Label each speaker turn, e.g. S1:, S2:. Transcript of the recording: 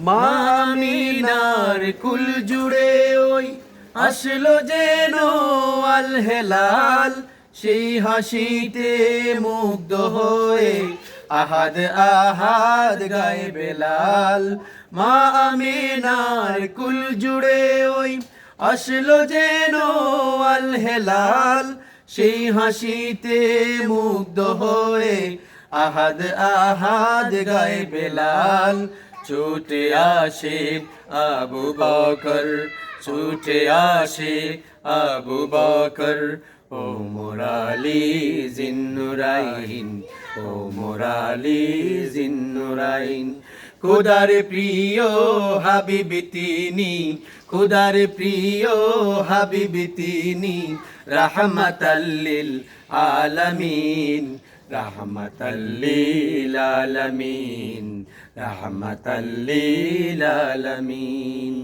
S1: মা আমিনার কুল জুড়ে ওই আসলো যেন আল হেলাল, সেই হাসিতে মুগ্ধ হয়ে আহাদ আহাদ গায়ে বেলাল। মা আমিনার কুল জুড়ে ওই আসলো যেন আল হেলাল, সেই হাসিতে মুগ্ধ হয়ে আহাদ আহাদ গায়ে বেলাল। ছুটে আসে আবু বকর, ছুটে আসে আবু বকর, ও মোরালি জিন্নুরাইন, ও মোরালি জিন্নুরাইন। খুদার প্রিয় হাবিবি তিনি, খুদার প্রিয় হাবিবি তিনি, রাহমাতাল লিল আলামিন, রাহমাতাল লিল আলামিন, রাহমাতাল লিল আলামিন।